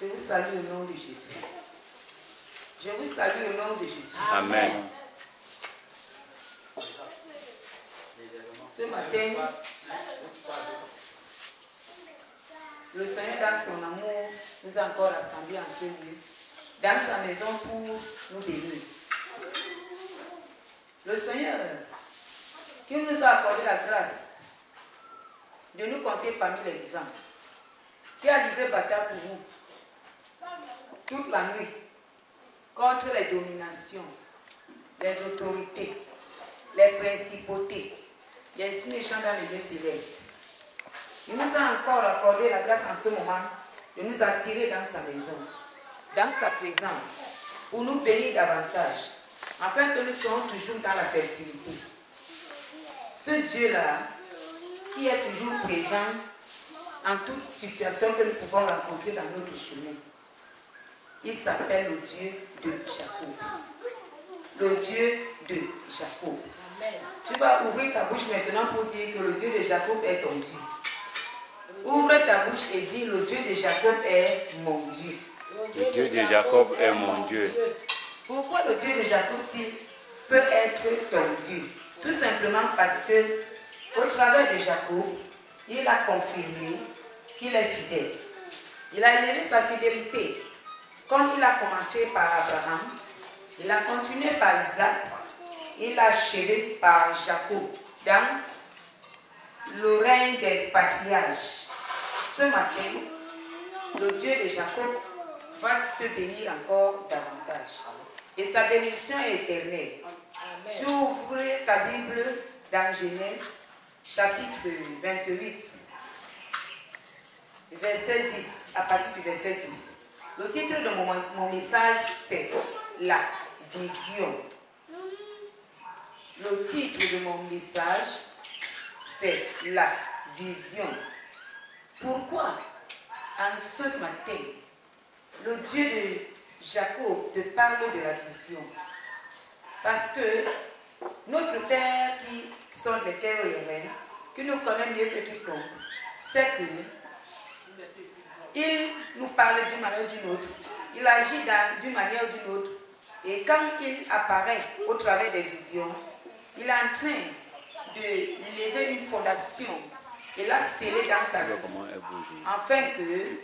Je vous salue au nom de Jésus. Je vous salue au nom de Jésus. Amen. Ce matin, le Seigneur, dans son amour, nous a encore rassemblés en ce lieu, dans sa maison pour nous bénir. Le Seigneur, qui nous a accordé la grâce de nous compter parmi les vivants, qui a livré bataille pour nous toute la nuit contre les dominations, les autorités, les principautés, les esprits méchants dans les lieux célestes. Il nous a encore accordé la grâce en ce moment de nous attirer dans sa maison, dans sa présence, pour nous bénir davantage, afin que nous soyons toujours dans la fertilité. Ce Dieu-là, qui est toujours présent en toute situation que nous pouvons rencontrer dans notre chemin, il s'appelle le Dieu de Jacob. Le Dieu de Jacob. Amen. Tu vas ouvrir ta bouche maintenant pour dire que le Dieu de Jacob est ton Dieu. Ouvre ta bouche et dis: le Dieu de Jacob est mon Dieu. Le Dieu de Jacob est mon Dieu. Pourquoi le Dieu de Jacob peut être ton Dieu? Tout simplement parce que, au travers de Jacob, il a confirmé qu'il est fidèle. Il a élevé sa fidélité. Comme il a commencé par Abraham, il a continué par Isaac, il a achevé par Jacob dans le règne des patriarches. Ce matin, le Dieu de Jacob va te bénir encore davantage. Et sa bénédiction est éternelle. Amen. Tu ouvres ta Bible dans Genèse, chapitre 28, verset 10, à partir du verset 10. Le titre de mon message, c'est la vision. Le titre de mon message, c'est la vision. Pourquoi, en ce matin, le Dieu de Jacob te parle de la vision? Parce que notre Père qui sont les terres et les reins, qui nous connaît mieux que quiconque, sait que il nous parle d'une manière ou d'une autre, il agit d'une manière ou d'une autre, et quand il apparaît au travers des visions, il est en train de lever une fondation et la sceller dans ta vie, afin que,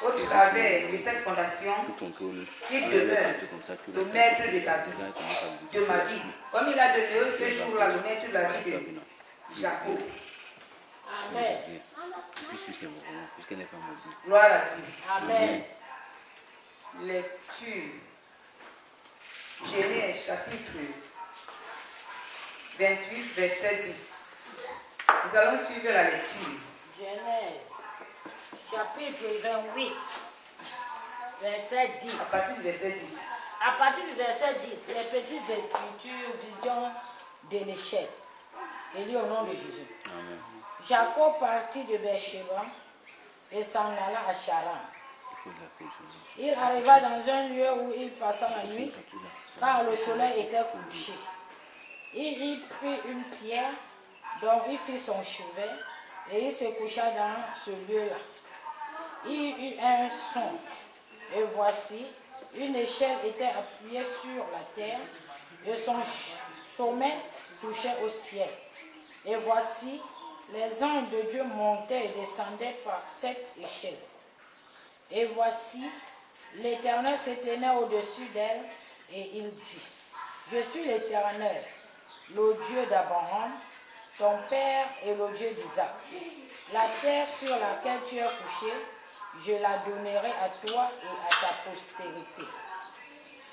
au travers de cette fondation, il demeure le maître de ta vie, de ma vie, comme il a demeuré ce jour-là le maître de la vie de Jacob. Amen. Gloire à Dieu. Amen. Lecture. Genèse chapitre 28, verset 10. Nous allons suivre la lecture. Genèse chapitre 28, verset 10. À partir du verset 10. À partir du verset 10, les petites écritures, vision de l'échelle. Et dit au nom de Jésus. Amen. Jacob partit de Beersheba et s'en alla à Charan. Il arriva dans un lieu où il passa la nuit, car le soleil était couché. Il y prit une pierre, donc il fit son chevet, et il se coucha dans ce lieu-là. Il eut un songe, et voici, une échelle était appuyée sur la terre, et son sommet touchait au ciel. Et voici, les anges de Dieu montaient et descendaient par cette échelle. Et voici, l'Éternel se tenait au-dessus d'elle, et il dit: je suis l'Éternel, le Dieu d'Abraham, ton père, et le Dieu d'Isaac. La terre sur laquelle tu es couché, je la donnerai à toi et à ta postérité.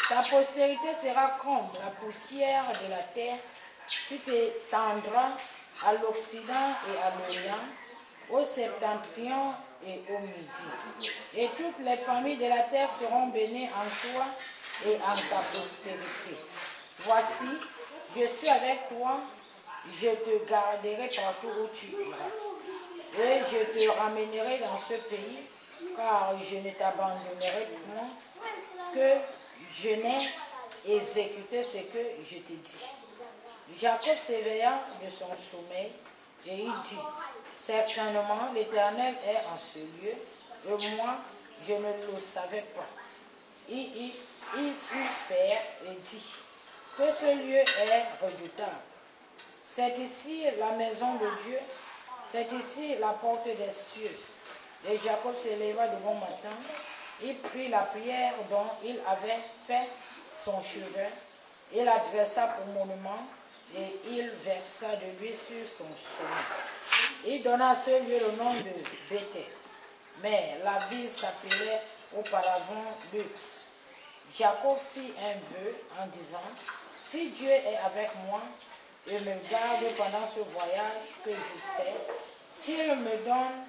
Ta postérité sera comme la poussière de la terre. Tu t'étendras à l'Occident et à l'Orient, au septentrion et au midi. Et toutes les familles de la terre seront bénies en toi et en ta postérité. Voici, je suis avec toi, je te garderai partout où tu iras. Et je te ramènerai dans ce pays, car je ne t'abandonnerai point, que je n'ai exécuté ce que je t'ai dit. Jacob s'éveilla de son sommeil et il dit: certainement l'Éternel est en ce lieu, et moi je ne le savais pas. Il eut peur et dit que ce lieu est redoutable. C'est ici la maison de Dieu, c'est ici la porte des cieux. Et Jacob s'éleva de bon matin, il prit la pierre dont il avait fait son chevet, il la dressa pour monument, et il versa de l'huile sur son sommet. Il donna à ce lieu le nom de Bethel, mais la ville s'appelait auparavant Luz. Jacob fit un vœu en disant, si Dieu est avec moi et me garde pendant ce voyage que je fais, s'il me donne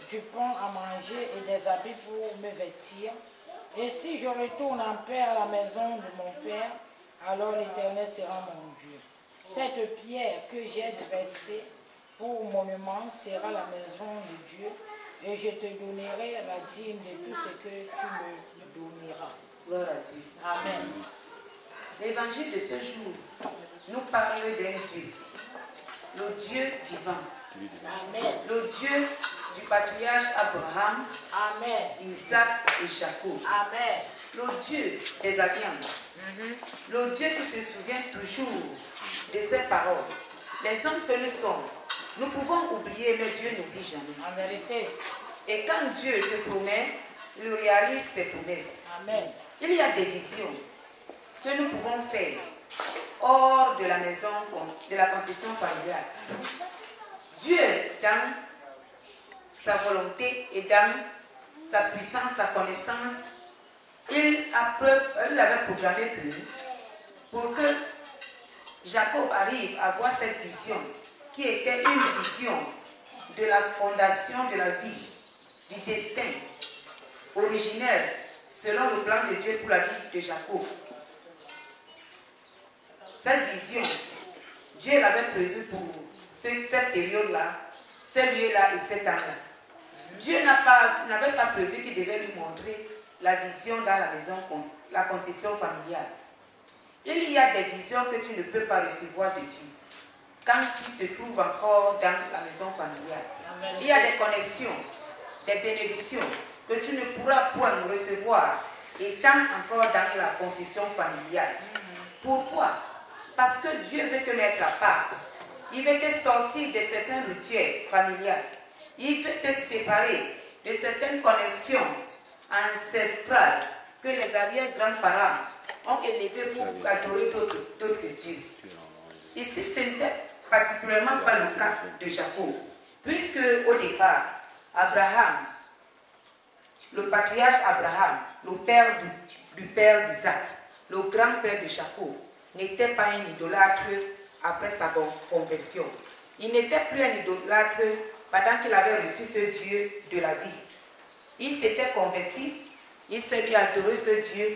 du pain à manger et des habits pour me vêtir, et si je retourne en paix à la maison de mon père, alors l'Éternel sera mon Dieu. Cette pierre que j'ai dressée pour monument sera la maison de Dieu, et je te donnerai la dîme de tout ce que tu me donneras. Gloire à Dieu. Amen. L'évangile de ce jour nous parle d'un Dieu, le Dieu vivant, Amen. le Dieu du patriarche Abraham, Amen. Isaac et Jacob, Amen. le Dieu des alliances, le Dieu qui se souvient toujours de ses paroles. Les hommes que nous sommes, nous pouvons oublier, mais Dieu n'oublie jamais. En vérité. Et quand Dieu te promet, il réalise ses promesses. Amen. Il y a des visions que nous pouvons faire hors de la maison, de la constitution familiale. Dieu, dans sa volonté et dans sa puissance, sa connaissance, il l'avait programmé pour que Jacob arrive à voir cette vision qui était une vision de la fondation de la vie, du destin originel selon le plan de Dieu pour la vie de Jacob. Cette vision, Dieu l'avait prévue pour cette période-là, ce lieu-là et cet temps-là. Dieu n'avait pas prévu qu'il devait lui montrer la vision dans la maison, la concession familiale. Il y a des visions que tu ne peux pas recevoir de Dieu quand tu te trouves encore dans la maison familiale. Amen. Il y a des connexions, des bénédictions que tu ne pourras point recevoir étant encore dans la concession familiale. Pourquoi? Parce que Dieu veut te mettre à part. Il veut te sortir de certains rituels familiales. Il veut te séparer de certaines connexions ancestrales que les arrière-grands-parents ont élevées pour adorer d'autres dieux. Ici, ce n'était particulièrement pas le cas de Jacob, puisque au départ, Abraham, le patriarche Abraham, le père du père d'Isaac, le grand-père de Jacob, n'était pas un idolâtre après sa conversion. Il n'était plus un idolâtre pendant qu'il avait reçu ce Dieu de la vie. Il s'était converti, il s'est mis à adorer ce Dieu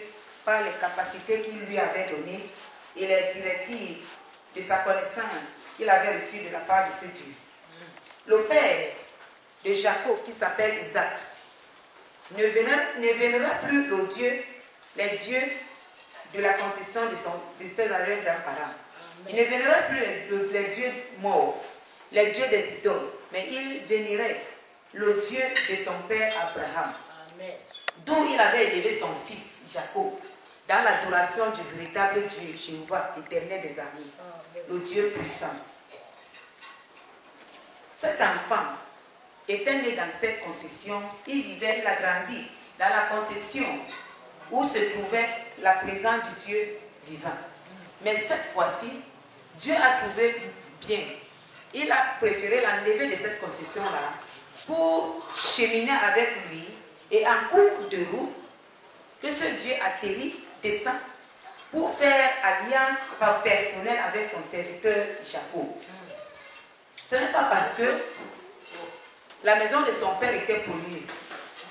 par les capacités qu'il lui avait données et les directives de sa connaissance qu'il avait reçues de la part de ce Dieu. Le père de Jacob, qui s'appelle Isaac, ne vénéra plus les dieux de la concession de ses arrière-grands-parents. Il ne vénéra plus les dieux morts, les dieux des idoles, mais il vénérait le Dieu de son père Abraham, dont il avait élevé son fils Jacob dans l'adoration du véritable Dieu, Jéhovah, l'Éternel des armées, le Dieu puissant. Cet enfant était né dans cette concession, il a grandi dans la concession où se trouvait la présence du Dieu vivant. Mais cette fois-ci, Dieu a trouvé bien. Il a préféré l'enlever de cette concession-là pour cheminer avec lui et en cours de route, que ce Dieu atterrit, descend pour faire alliance par personnel avec son serviteur Jacob. Ce n'est pas parce que la maison de son père était polluée,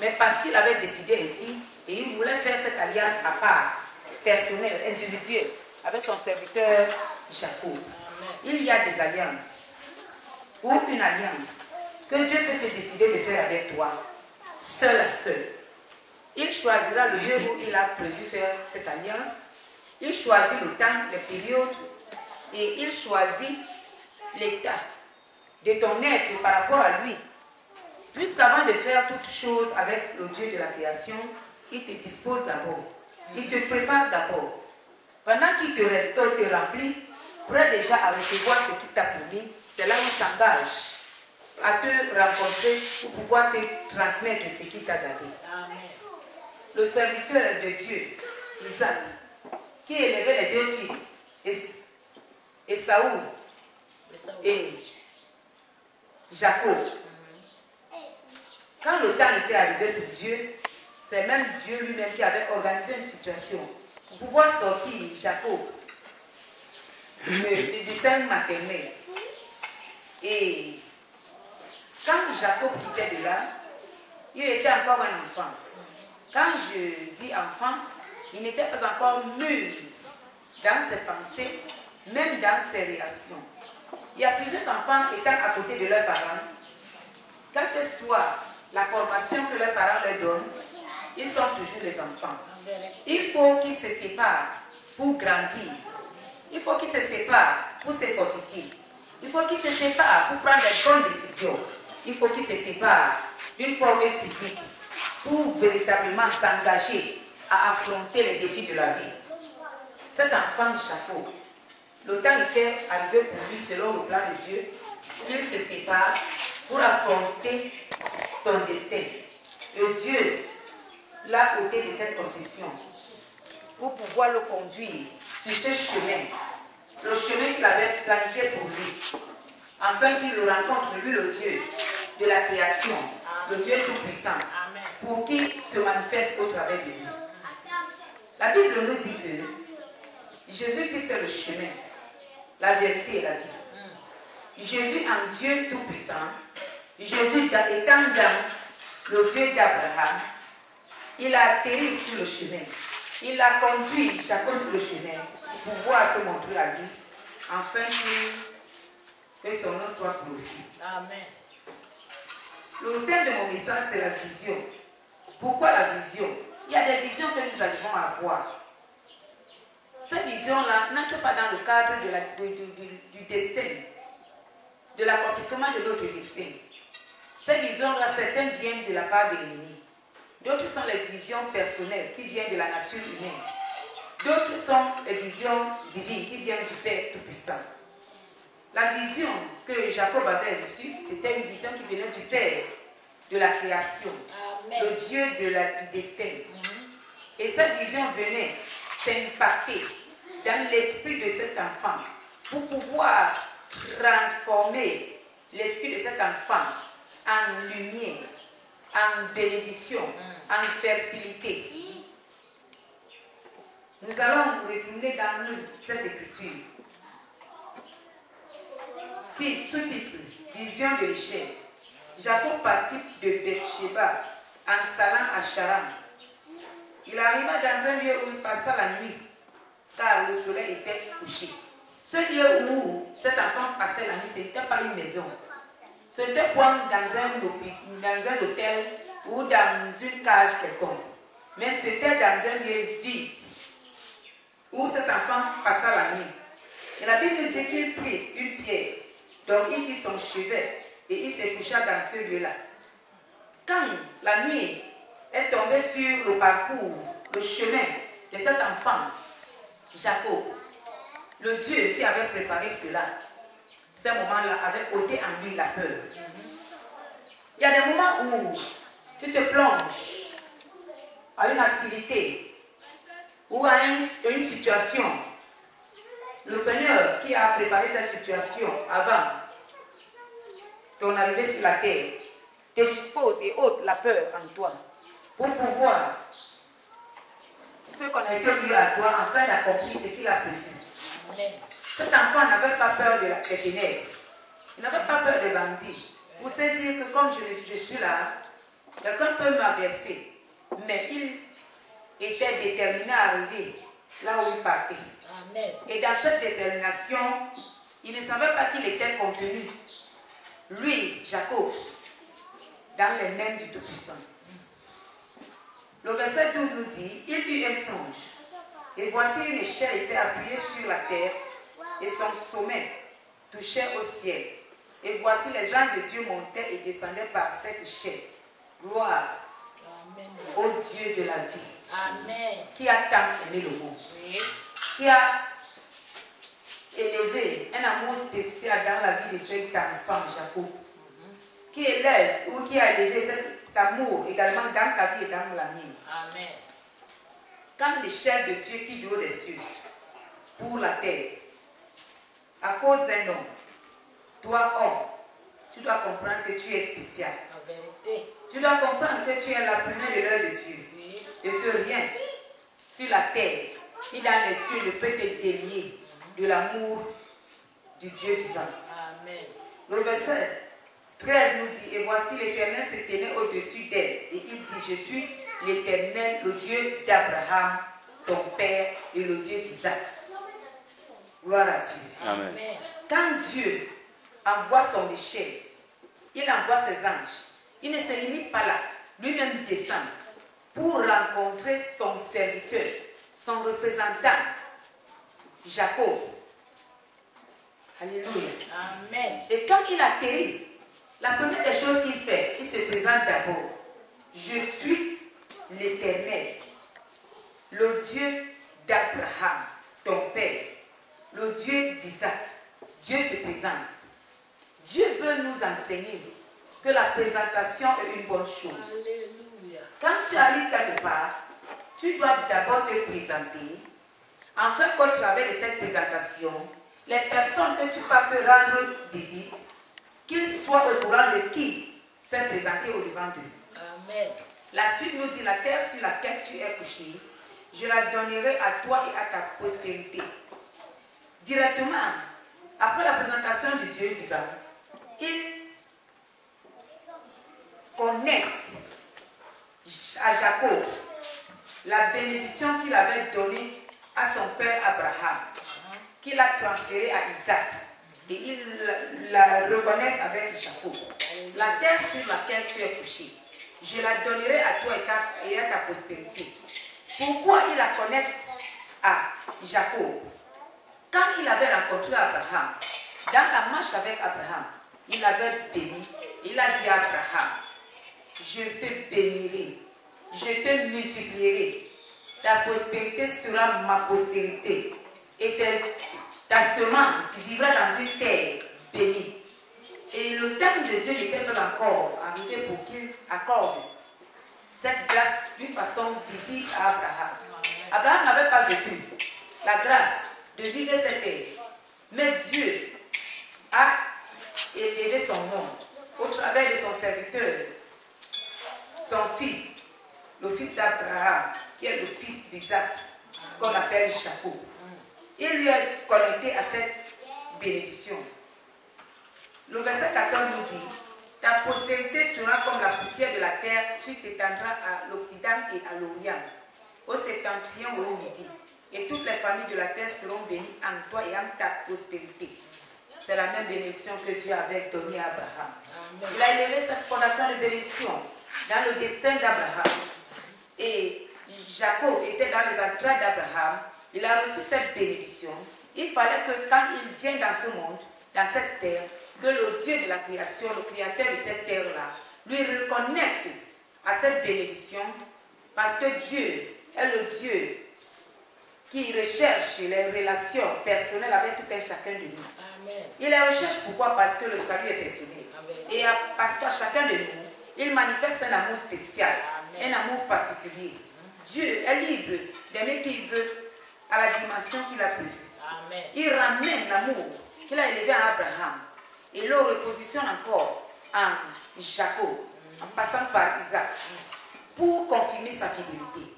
mais parce qu'il avait décidé ainsi et il voulait faire cette alliance à part, personnelle, individuelle, avec son serviteur Jacob. Il y a des alliances, ou une alliance, que Dieu peut se décider de faire avec toi, seul à seul. Il choisira le lieu où il a prévu faire cette alliance, il choisit le temps, les périodes, et il choisit l'état de ton être par rapport à lui. Puisqu'avant de faire toutes choses avec le Dieu de la création, il te dispose d'abord. Il te prépare d'abord. Pendant qu'il te restaure, te remplit, prêt déjà à recevoir ce qu'il t'a promis, c'est là où il s'engage à te rencontrer pour pouvoir te transmettre ce qu'il t'a gardé. Amen. Le serviteur de Dieu, Isaac, qui élevait les deux fils, Esaü et Jacob. Quand le temps était arrivé pour Dieu, c'est même Dieu lui-même qui avait organisé une situation pour pouvoir sortir Jacob du sein maternel. Et quand Jacob quittait de là, il était encore un enfant. Quand je dis enfant, il n'était pas encore mûr dans ses pensées, même dans ses réactions. Il y a plusieurs enfants étant à côté de leurs parents. Quelle que soit la formation que leurs parents leur donnent, ils sont toujours des enfants. Il faut qu'ils se séparent pour grandir. Il faut qu'ils se séparent pour se fortifier. Il faut qu'ils se séparent pour prendre les bonnes décisions. Il faut qu'ils se séparent d'une forme physique pour véritablement s'engager à affronter les défis de la vie. Cet enfant de Jacob, le temps était arrivé pour lui, selon le plan de Dieu, qu'il se sépare pour affronter son destin. Et Dieu l'a ôté de cette possession pour pouvoir le conduire sur ce chemin, le chemin qu'il avait planifié pour lui, afin qu'il le rencontre, lui, le Dieu de la création, le Dieu tout-puissant, pour qu'il se manifeste au travers de lui. La Bible nous dit que Jésus-Christ est le chemin, la vérité et la vie. Jésus, en Dieu tout-puissant, Jésus étant dans le Dieu d'Abraham, il a atterri sur le chemin. Il a conduit Jacob sur le chemin pour pouvoir se montrer à lui, afin que son nom soit glorifié. Amen. Le thème de mon message, c'est la vision. Pourquoi la vision? Il y a des visions que nous arrivons à avoir. Ces visions-là n'entrent pas dans le cadre du destin, de l'accomplissement de notre destin. Ces visions-là, certaines viennent de la part de l'ennemi. D'autres sont les visions personnelles qui viennent de la nature humaine. D'autres sont les visions divines qui viennent du Père Tout-Puissant. La vision que Jacob avait reçue, c'était une vision qui venait du Père, de la création, le Dieu du destin. Et cette vision venait s'impacter dans l'esprit de cet enfant pour pouvoir transformer l'esprit de cet enfant en lumière, en bénédiction, en fertilité. Nous allons retourner dans cette écriture. Sous-titre, vision de l'échelle. Jacob partit de Beersheba en s'allant à Charan. Il arriva dans un lieu où il passa la nuit, car le soleil était couché. Ce lieu où cet enfant passait la nuit, ce n'était pas une maison. Ce n'était pas dans un hôtel ou dans une cage quelconque. Mais c'était dans un lieu vide, où cet enfant passa la nuit. Et la Bible dit qu'il prit une pierre, donc il fit son chevet, et il se coucha dans ce lieu-là. Quand la nuit est tombée sur le parcours, le chemin de cet enfant, Jacob, le Dieu qui avait préparé cela, ces moments-là avait ôté en lui la peur. Il y a des moments où tu te plonges à une activité ou à une situation. Le Seigneur qui a préparé cette situation avant ton arrivée sur la terre te dispose et ôte la peur en toi pour pouvoir ce qu'on a été mis à toi afin d'accomplir ce qu'il a prévu. Cet enfant n'avait pas peur des ténèbres. Il n'avait pas peur des bandits. Pour se dire que comme je suis là, quelqu'un peut m'agresser. Mais il était déterminé à arriver là où il partait. Amen. Et dans cette détermination, il ne savait pas qu'il était contenu. Lui, Jacob, dans les mains du Tout-Puissant. Le verset 12 nous dit, il eut un songe. Et voici une échelle était appuyée sur la terre et son sommet touchait au ciel. Et voici les anges de Dieu montaient et descendaient par cette chaîne. Gloire Amen. au Dieu de la vie. Amen. Qui a tant aimé le monde. Oui. Qui a élevé un amour spécial dans la vie de cette femme, Jacob. Qui élève ou qui a élevé cet amour également dans ta vie et dans la mienne. Amen. Comme l'échelle de Dieu qui dure des cieux pour la terre, à cause d'un homme, toi homme, tu dois comprendre que tu es spécial. En vérité. Tu dois comprendre que tu es la première de l'œuvre de Dieu. Oui. Et que rien sur la terre ni dans les cieux ne peut te délier de l'amour du Dieu vivant. Amen. Le verset 13 nous dit, et voici l'Éternel se tenait au-dessus d'elle. Et il dit, je suis l'Éternel, le Dieu d'Abraham, ton père, et le Dieu d'Isaac. Gloire à Dieu. Amen. Amen. Quand Dieu envoie son échelle, il envoie ses anges. Il ne se limite pas là. Lui-même descend pour rencontrer son serviteur, son représentant, Jacob. Alléluia. Amen. Et quand il atterrit, la première des choses qu'il fait, il se présente d'abord. Je suis l'Éternel, le Dieu d'Abraham, ton père, le Dieu d'Isaac. Dieu se présente. Dieu veut nous enseigner que la présentation est une bonne chose. Alléluia. Quand tu arrives quelque part, tu dois d'abord te présenter, afin qu'au travers de cette présentation, les personnes que tu vas te rendre visite, qu'ils soient au courant de qui s'est présenté au devant d'eux. Amen. La suite nous dit, la terre sur laquelle tu es couché, je la donnerai à toi et à ta postérité. Directement, après la présentation du Dieu vivant, il connecte à Jacob la bénédiction qu'il avait donnée à son père Abraham, qu'il a transférée à Isaac, et il la reconnaît avec Jacob. La terre sur laquelle tu es couché, je la donnerai à toi et à ta prospérité. Pourquoi il la connecte à Jacob? Quand il avait rencontré Abraham, dans la marche avec Abraham, il avait béni. Il a dit à Abraham, je te bénirai, je te multiplierai. Ta prospérité sera ma postérité. Et ta semence vivra dans une terre bénie. Et le temps de Dieu n'était pas encore arrivé pour qu'il accorde cette grâce d'une façon visible à Abraham. Abraham n'avait pas vécu la grâce de vivre cette terre. Mais Dieu a élevé son nom au travers de son serviteur, son fils, le fils d'Abraham, qui est le fils d'Isaac, qu'on appelle Jacob. Il lui a connecté à cette bénédiction. Le verset 14 nous dit, ta postérité sera comme la poussière de la terre, tu t'étendras à l'Occident et à l'Orient, au septentrion et au midi. Et toutes les familles de la terre seront bénies en toi et en ta prospérité. C'est la même bénédiction que Dieu avait donnée à Abraham. Amen. Il a élevé cette fondation de bénédiction dans le destin d'Abraham. Et Jacob était dans les entrailles d'Abraham. Il a reçu cette bénédiction. Il fallait que quand il vient dans ce monde, dans cette terre, que le Dieu de la création, le créateur de cette terre-là, lui reconnecte à cette bénédiction, parce que Dieu est le Dieu qui recherche les relations personnelles avec tout un chacun de nous. Amen. Il les recherche pourquoi? Parce que le salut est personnel. Amen. Et parce qu'à chacun de nous, il manifeste un amour spécial, amen, un amour particulier. Dieu est libre d'aimer qui il veut à la dimension qu'il a prévue. Amen. Il ramène l'amour qu'il a élevé à Abraham et le repositionne encore en Jacob, en passant par Isaac, pour confirmer sa fidélité.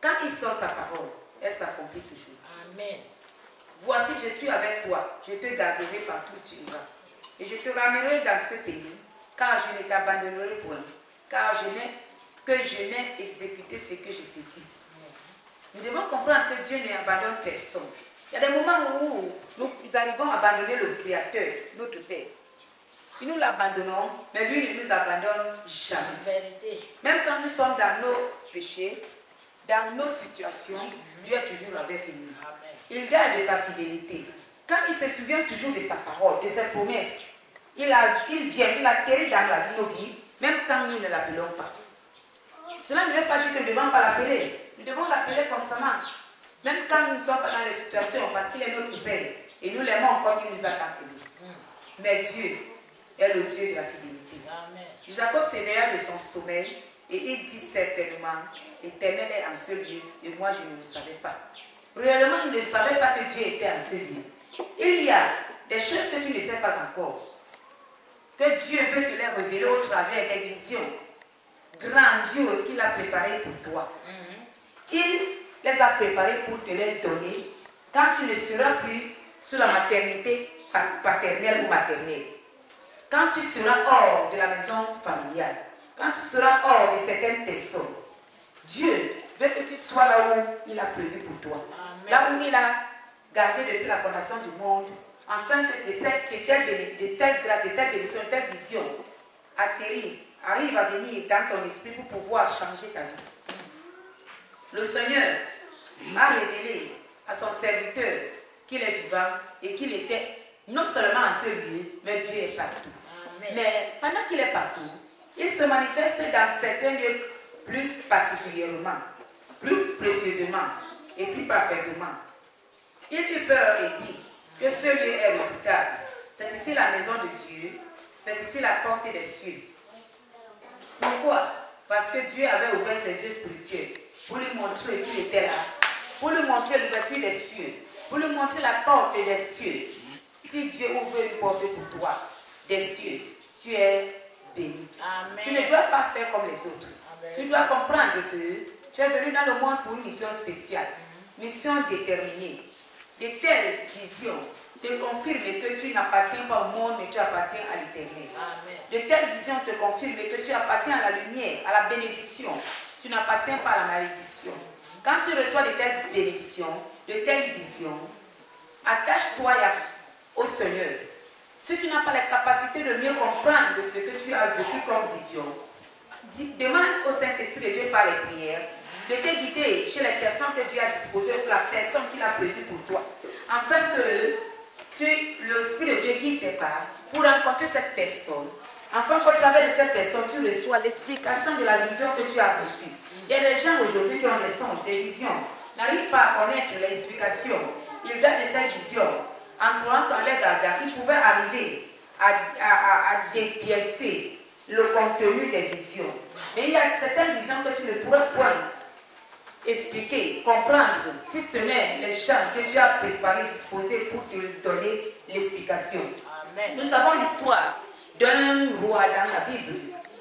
Quand il sort sa parole, elle s'accomplit toujours. Amen. Voici, je suis avec toi, je te garderai partout où tu iras. Et je te ramènerai dans ce pays, car je ne t'abandonnerai point, car je n'ai exécuté ce que je t'ai dit. Nous devons comprendre que Dieu n'abandonne personne. Il y a des moments où nous arrivons à abandonner le Créateur, notre Père. Et nous l'abandonnons, mais lui ne nous abandonne jamais. Même quand nous sommes dans nos péchés, dans nos situations, Dieu est toujours avec nous. Il garde sa fidélité. Quand il se souvient toujours de sa parole, de ses promesses, il vient, il atterrit dans nos vies, même quand nous ne l'appelons pas. Cela ne veut pas dire que nous ne devons pas l'appeler. Nous devons l'appeler constamment. Même quand nous ne sommes pas dans les situations, parce qu'il est notre Père. Et nous l'aimons comme il nous a tant aimés. Mais Dieu est le Dieu de la fidélité. Amen. Jacob s'éveilla de son sommeil et il dit certainement, l'Éternel est en ce lieu et moi je ne le savais pas. Réellement, il ne savait pas que Dieu était en ce lieu. Il y a des choses que tu ne sais pas encore, que Dieu veut te les révéler au travers des visions grandioses qu'il a préparées pour toi. Il les a préparées pour te les donner quand tu ne seras plus sous la maternité paternelle ou maternelle. Quand tu seras hors de la maison familiale, quand tu seras hors de certaines personnes, Dieu veut que tu sois là où il a prévu pour toi. Amen. Là où il a gardé depuis la fondation du monde, afin que de telles grâces, de telles bénédictions, de telles visions arrivent à venir dans ton esprit pour pouvoir changer ta vie. Le Seigneur a révélé à son serviteur qu'il est vivant et qu'il était non seulement en ce lieu, mais Dieu est partout. Amen. Mais pendant qu'il est partout, il se manifeste dans certains lieux plus particulièrement, plus précieusement et plus parfaitement. Il eut peur et dit que ce lieu est redoutable. C'est ici la maison de Dieu, c'est ici la porte des cieux. Pourquoi? Parce que Dieu avait ouvert ses yeux spirituels pour lui montrer qu'il était là, pour lui montrer l'ouverture des cieux, pour lui montrer la porte des cieux. Si Dieu ouvre une porte pour toi, des cieux, tu es béni. Amen. Tu ne dois pas faire comme les autres. Amen. Tu dois comprendre que tu es venu dans le monde pour une mission spéciale, mission déterminée. De telles visions te confirment que tu n'appartiens pas au monde, mais tu appartiens à l'Éternel. De telles visions te confirment que tu appartiens à la lumière, à la bénédiction. Tu n'appartiens pas à la malédiction. Quand tu reçois de telles bénédictions, de telles visions, attache-toi au Seigneur. Si tu n'as pas la capacité de mieux comprendre de ce que tu as vécu comme vision, demande au Saint-Esprit de Dieu par les prières de te guider chez les personnes que Dieu a disposées pour la personne qu'il a prévue pour toi, afin que l'Esprit de Dieu guide tes pas pour rencontrer cette personne, afin qu'au travers de cette personne, tu reçois l'explication de la vision que tu as reçue. Il y a des gens aujourd'hui qui ont des songes, des visions, n'arrivent pas à connaître l'explication. Ils gardent ces visions en croyant qu'en les gardant, ils pouvaient arriver à dépiécer le contenu des visions. Mais il y a certaines visions que tu ne pourras point expliquer, comprendre, si ce n'est les gens que tu as préparés, disposés pour te donner l'explication. Nous savons l'histoire d'un roi dans la Bible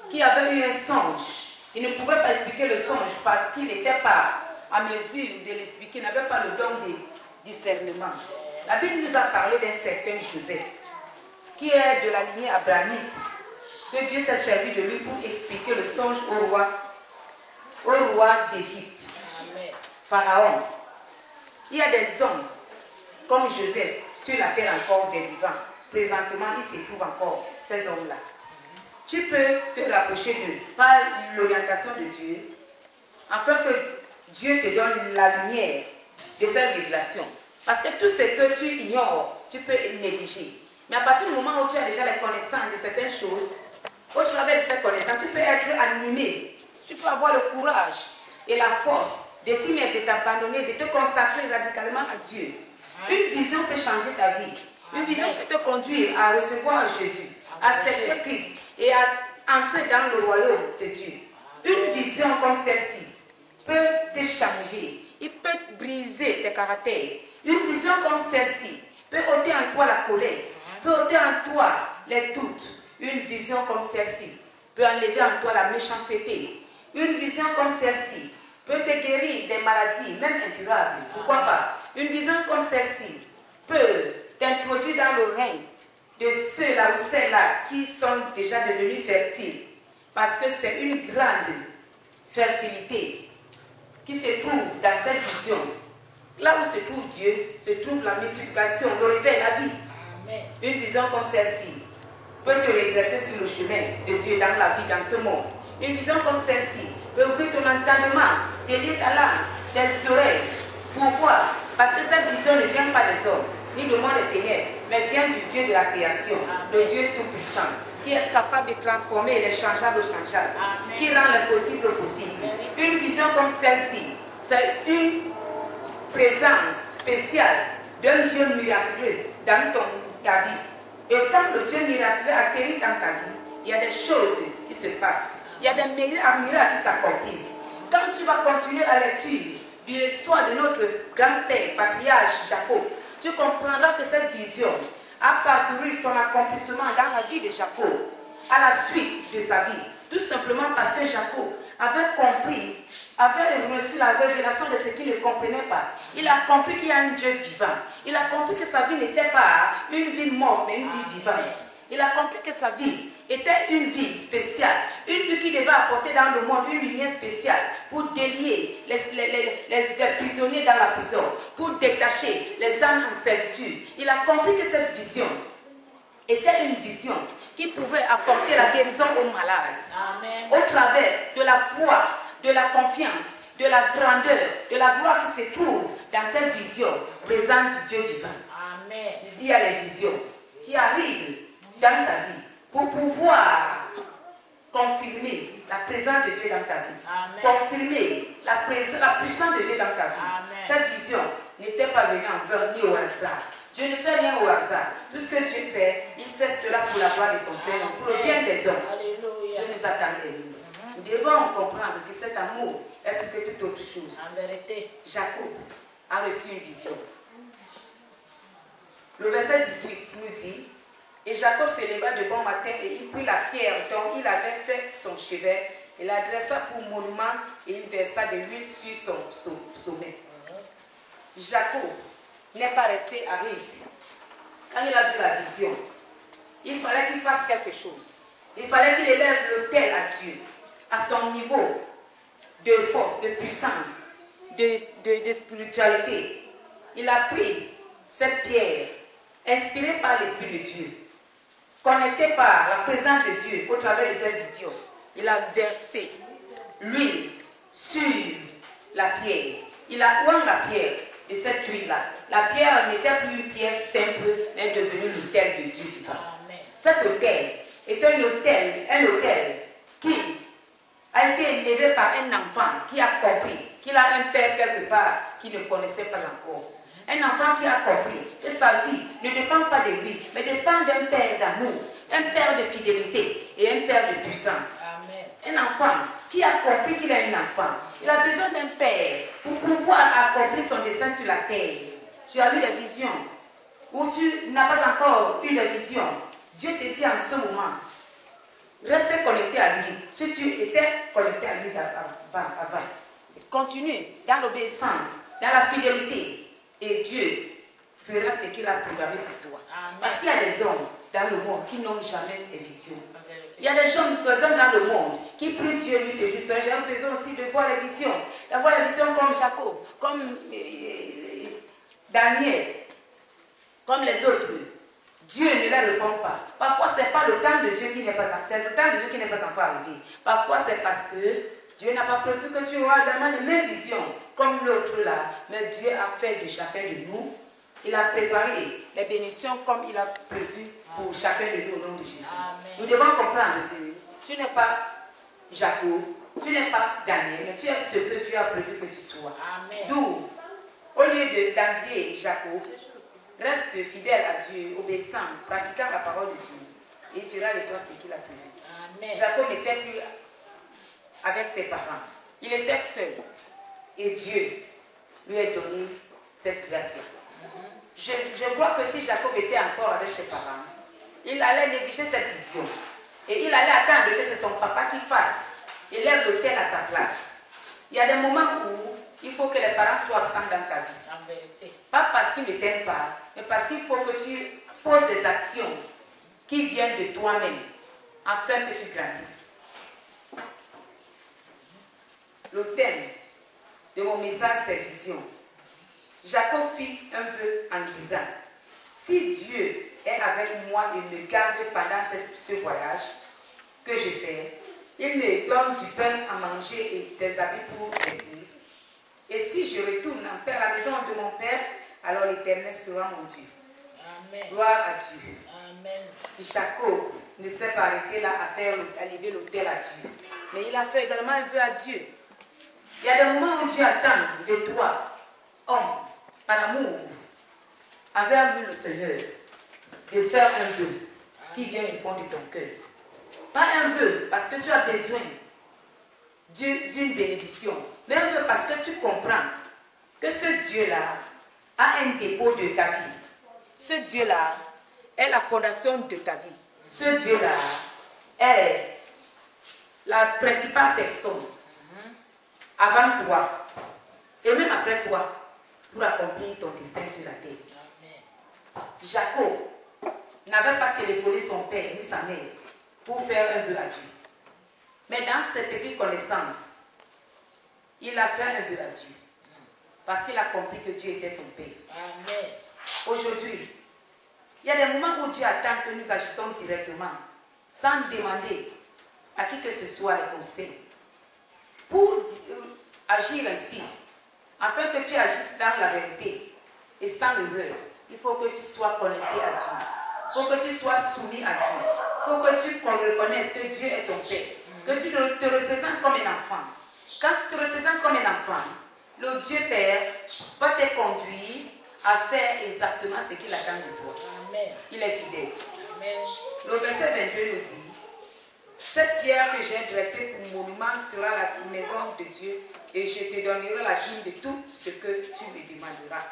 qui avait eu un songe. Il ne pouvait pas expliquer le songe parce qu'il n'était pas à mesure de l'expliquer, il n'avait pas le don de discernement. La Bible nous a parlé d'un certain Joseph qui est de la lignée abrahamique, que Dieu s'est servi de lui pour expliquer le songe au roi d'Égypte, Pharaon. Il y a des hommes comme Joseph sur la terre encore des vivants. Présentement, il se trouve encore, ces hommes-là. Tu peux te rapprocher d'eux par l'orientation de Dieu, afin que Dieu te donne la lumière de cette révélation. Parce que tout ce que tu ignores, tu peux négliger. Mais à partir du moment où tu as déjà les connaissances de certaines choses, au travers de ces connaissances, tu peux être animé. Tu peux avoir le courage et la force de t'y mettre, de t'abandonner, de te consacrer radicalement à Dieu. Une vision peut changer ta vie. Une vision peut te conduire à recevoir Jésus, à accepter Christ et à entrer dans le royaume de Dieu. Une vision comme celle-ci peut te changer. Il peut briser tes caractères. Une vision comme celle-ci peut ôter en toi la colère, peut ôter en toi les doutes. Une vision comme celle-ci peut enlever en toi la méchanceté. Une vision comme celle-ci peut te guérir des maladies, même incurables. Pourquoi pas? Une vision comme celle-ci peut t'introduire dans le règne de ceux-là ou celles-là qui sont déjà devenus fertiles. Parce que c'est une grande fertilité qui se trouve dans cette vision. Là où se trouve Dieu, se trouve la multiplication, le réveil, la vie. Amen. Une vision comme celle-ci peut te redresser sur le chemin de Dieu dans la vie, dans ce monde. Une vision comme celle-ci peut ouvrir ton entendement, délier ta langue, tes oreilles. Pourquoi? Parce que cette vision ne vient pas des hommes, ni du monde des ténèbres, mais vient du Dieu de la création, le Dieu tout-puissant, qui est capable de transformer les changeables au changeable, qui rend l'impossible possible. Une vision comme celle-ci, c'est une présence spéciale d'un Dieu miraculeux dans ta vie. Et quand le Dieu miraculeux atterrit dans ta vie, il y a des choses qui se passent. Il y a des miracles qui s'accomplissent. Quand tu vas continuer la lecture de l'histoire de notre grand-père, patriarche Jacob, tu comprendras que cette vision a parcouru son accomplissement dans la vie de Jacob, à la suite de sa vie. Tout simplement parce que Jacob avait compris, avait reçu la révélation de ce qu'il ne comprenait pas. Il a compris qu'il y a un Dieu vivant. Il a compris que sa vie n'était pas une vie morte, mais une vie vivante. Il a compris que sa vie était une vie spéciale, une vie qui devait apporter dans le monde une lumière spéciale pour délier les prisonniers dans la prison, pour détacher les âmes en servitude. Il a compris que cette vision était une vision qui pouvait apporter la guérison aux malades. Amen. Au travers de la foi, de la confiance, de la grandeur, de la gloire qui se trouve dans cette vision présente du Dieu vivant. Amen. Il y a les visions qui arrivent dans ta vie pour pouvoir confirmer la présence de Dieu dans ta vie. Amen. Confirmer la puissance de Dieu dans ta vie. Amen. Cette vision n'était pas venue en vain ni au hasard. Dieu ne fait rien au hasard. Tout ce que Dieu fait, il fait cela pour la gloire de son Seigneur, pour le bien des hommes. Alléluia. Dieu nous attend de nous. Nous devons comprendre que cet amour est plus que toute autre chose. En vérité, Jacob a reçu une vision. Le verset 18 nous dit: et Jacob se leva de bon matin et il prit la pierre dont il avait fait son chevet et la dressa pour monument et il versa de l'huile sur son sommet. Jacob n'est pas resté aride. Quand il a vu la vision, il fallait qu'il fasse quelque chose. Il fallait qu'il élève l'autel à Dieu, à son niveau de force, de puissance, de spiritualité. Il a pris cette pierre, inspirée par l'Esprit de Dieu, connecté par la présence de Dieu au travers de cette vision. Il a versé l'huile sur la pierre. Il a oint la pierre de cette huile-là. La pierre n'était plus une pierre simple, mais est devenue l'autel de Dieu vivant. Cet autel est un autel qui a été élevé par un enfant qui a compris qu'il a un père quelque part qu'il ne connaissait pas encore. Un enfant qui a compris que sa vie ne dépend pas de lui, mais dépend d'un père d'amour, un père de fidélité et un père de puissance. Amen. Un enfant qui a compris qu'il est un enfant. Il a besoin d'un père pour pouvoir accomplir son destin sur la terre. Tu as eu des visions ou tu n'as pas encore eu de visions. Dieu te dit en ce moment, reste connecté à lui. Si tu étais connecté à lui avant, continue dans l'obéissance, dans la fidélité. Et Dieu fera ce qu'il a programmé pour toi. Amen. Parce qu'il y a des hommes dans le monde qui n'ont jamais de vision. Il y a des hommes dans le monde qui prient Dieu nuit et jour. J'ai besoin aussi de voir les visions. D'avoir les visions comme Jacob, comme Daniel, comme les autres. Dieu ne les répond pas. Parfois, ce n'est pas le temps de Dieu qui n'est pas encore. C'est le temps de Dieu qui n'est pas encore arrivé. Parfois, c'est parce que Dieu n'a pas prévu que tu auras également les mêmes visions comme l'autre là. Mais Dieu a fait de chacun de nous. Il a préparé les bénédictions comme il a prévu pour chacun de nous au nom de Jésus. Amen. Nous devons comprendre que tu n'es pas Jacob, tu n'es pas Daniel, mais tu es ce que Dieu a prévu que tu sois. D'où, au lieu d'envier Jacob, reste fidèle à Dieu, obéissant, pratiquant la parole de Dieu. Et il fera de toi ce qu'il a prévu. Amen. Jacob n'était plus avec ses parents. Il était seul. Et Dieu lui a donné cette grâce-là. Je crois que si Jacob était encore avec ses parents, il allait négliger cette vision. Et il allait attendre que c'est son papa qui fasse. Il lève l'autel à sa place. Il y a des moments où il faut que les parents soient absents dans ta vie. En vérité. Pas parce qu'ils ne t'aiment pas, mais parce qu'il faut que tu poses des actions qui viennent de toi-même, afin que tu grandisses. Le thème de mon message, c'est vision. Jacob fit un vœu en disant: si Dieu est avec moi et me garde pendant ce voyage que je fais, il me donne du pain à manger et des habits pour vêtir. Et si je retourne en paix à la maison de mon père, alors l'Éternel sera mon Dieu. Amen. Gloire à Dieu. Amen. Jacob ne s'est pas arrêté là à lever l'autel à Dieu. Mais il a fait également un vœu à Dieu. Il y a des moments où Dieu attend de toi, homme, par amour, envers lui le Seigneur, de faire un vœu qui vient du fond de ton cœur. Pas un vœu parce que tu as besoin d'une bénédiction, mais un vœu parce que tu comprends que ce Dieu-là a un dépôt de ta vie. Ce Dieu-là est la fondation de ta vie. Ce Dieu-là est la principale personne avant toi et même après toi pour accomplir ton destin sur la terre. Jacob n'avait pas téléphoné son père ni sa mère pour faire un vœu à Dieu. Mais dans ses petites connaissances, il a fait un vœu à Dieu. Parce qu'il a compris que Dieu était son père. Amen. Aujourd'hui, il y a des moments où Dieu attend que nous agissons directement, sans demander à qui que ce soit les conseils. Pour agir ainsi, afin que tu agisses dans la vérité et sans l'erreur, il faut que tu sois connecté à Dieu. Il faut que tu sois soumis à Dieu. Il faut que tu reconnaisses que Dieu est ton Père. Que tu te représentes comme un enfant. Quand tu te représentes comme un enfant, le Dieu Père va te conduire à faire exactement ce qu'il attend de toi. Amen. Il est fidèle. Amen. Le verset 22 nous dit: cette pierre que j'ai dressée pour monument sera la maison de Dieu, et je te donnerai la dîme de tout ce que tu me demanderas.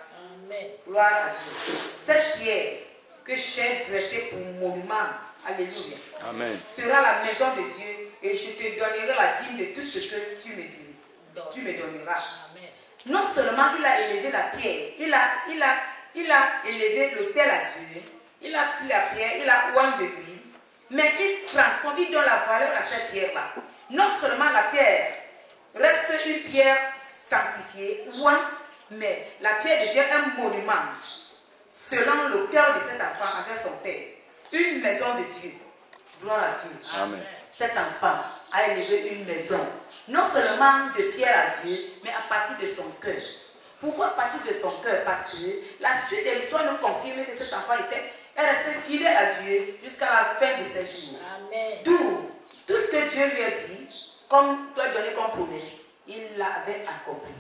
Amen. Gloire à Dieu. Cette pierre que j'ai dressée pour monument, alléluia, Amen. sera la maison de Dieu, et je te donnerai la dîme de tout ce que tu me diras. Tu me donneras. Amen. Non seulement il a élevé la pierre, il a élevé l'autel à Dieu, il a pris la pierre, il a oint de lui, mais il transforme, il donne la valeur à cette pierre-là. Non seulement la pierre reste une pierre sanctifiée, oint, mais la pierre devient un monument selon le cœur de cet enfant envers son père. Une maison de Dieu. Gloire à Dieu. Amen. Cet enfant a élevé une maison, non seulement de pierre à Dieu, mais à partir de son cœur. Pourquoi à partir de son cœur? Parce que la suite de l'histoire nous confirme que cet enfant est resté fidèle à Dieu jusqu'à la fin de ses jours. Amen. D'où tout ce que Dieu lui a dit, comme toi donné comme promesse, il l'avait accompli.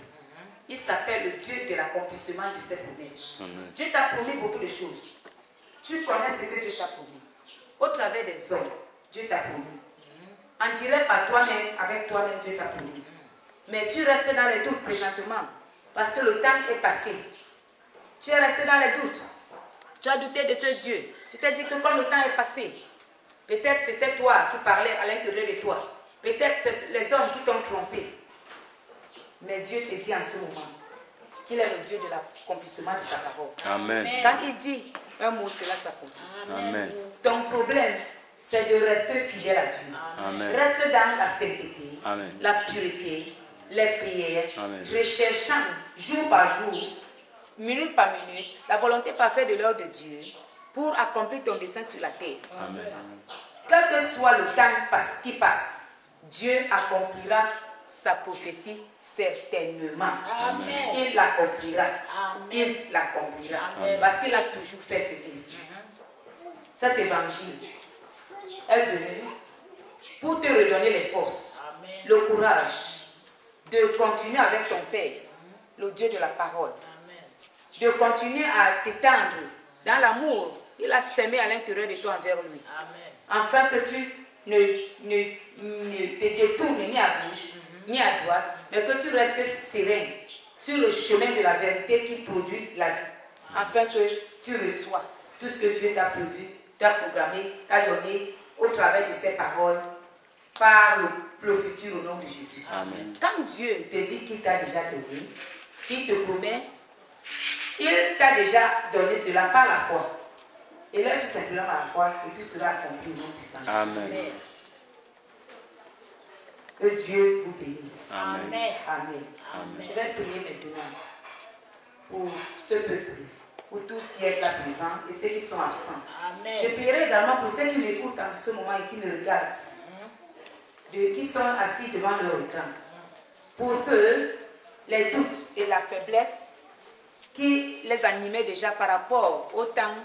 Il s'appelle le Dieu de l'accomplissement de ses promesses. Amen. Dieu t'a promis beaucoup de choses. Tu connais ce que Dieu t'a promis. Au travers des hommes, Dieu t'a promis. En direct par toi-même, avec toi-même, Dieu t'a promis. Mais tu restes dans les doutes présentement, parce que le temps est passé. Tu es resté dans les doutes. Tu as douté de ce Dieu. Tu t'es dit que comme le temps est passé, peut-être c'était toi qui parlais à l'intérieur de toi. Peut-être c'est les hommes qui t'ont trompé. Mais Dieu te dit en ce moment qu'il est le Dieu de l'accomplissement de sa parole. Amen. Quand il dit un mot, cela s'accomplit. Amen. Ton problème, c'est de rester fidèle à Dieu. Amen. Reste dans la sainteté, Amen. la pureté, les prières, Amen. recherchant jour par jour, minute par minute, la volonté parfaite de l'œuvre de Dieu pour accomplir ton dessein sur la terre. Amen. Quel que soit le temps qui passe, Dieu accomplira sa prophétie certainement. Amen. Il l'accomplira. Amen. Il l'accomplira. Amen. Parce qu'il a toujours fait ce plaisir. Cet évangile est venu pour te redonner les forces, Amen. le courage de continuer avec ton Père, le Dieu de la parole, Amen. de continuer à t'étendre dans l'amour qu'il a sémé à l'intérieur de toi envers lui, Amen. afin que tu ne te détournes ni à gauche ni à droite, mais que tu restes serein sur le chemin de la vérité qui produit la vie, afin que tu reçois tout ce que Dieu t'a prévu, t'a programmé, t'a donné au travers de ses paroles par le futur au nom de Jésus. Amen. Quand Dieu te dit qu'il t'a déjà donné, qu'il te promet, il t'a déjà donné cela par la foi. Et là, tout simplement à la foi et tout sera accompli au nom puissant. Amen. Que Dieu vous bénisse. Amen. Amen. Amen. Je vais prier maintenant pour ce peuple, pour tous qui sont là présents et ceux qui sont absents. Amen. Je prierai également pour ceux qui m'écoutent en ce moment et qui me regardent, qui sont assis devant leur écran, pour que les doutes et la faiblesse qui les animaient déjà par rapport au temps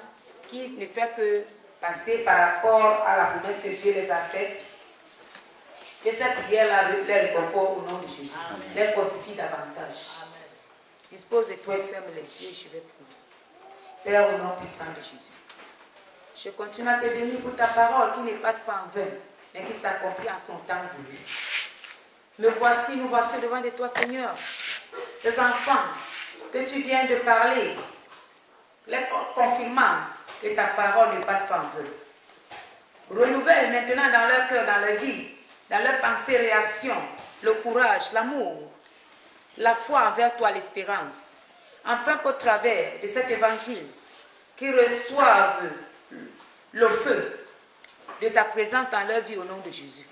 qui ne fait que passer par rapport à la promesse que Dieu les a faite. Que cette prière-là les réconfort au nom de Jésus. Amen. Les fortifie davantage. Amen. Dispose-toi et ferme les yeux, je vais prier. Père, au nom puissant de Jésus. Je continue à te bénir pour ta parole qui ne passe pas en vain, mais qui s'accomplit en son temps voulu. Nous voici devant de toi, Seigneur, les enfants que tu viens de parler, les confirmant que ta parole ne passe pas en vain. Renouvelle maintenant dans leur cœur, dans leur vie, dans leurs pensées, réactions, le courage, l'amour, la foi envers toi, l'espérance, afin qu'au travers de cet évangile, qu'ils reçoivent le feu de ta présence dans leur vie au nom de Jésus.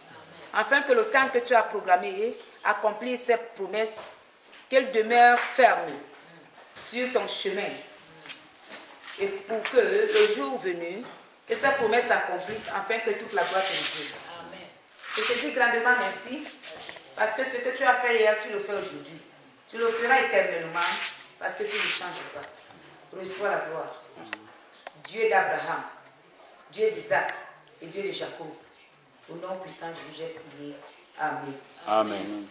Afin que le temps que tu as programmé accomplisse cette promesse, qu'elle demeure ferme sur ton chemin. Et pour que le jour venu, que cette promesse s'accomplisse afin que toute la gloire te revienne. Je te dis grandement merci, parce que ce que tu as fait hier, tu le fais aujourd'hui. Tu le feras éternellement, parce que tu ne changes pas. Reçois la gloire. Dieu d'Abraham, Dieu d'Isaac et Dieu de Jacob. Au nom puissant de Jésus, j'ai prié. Amen. Amen.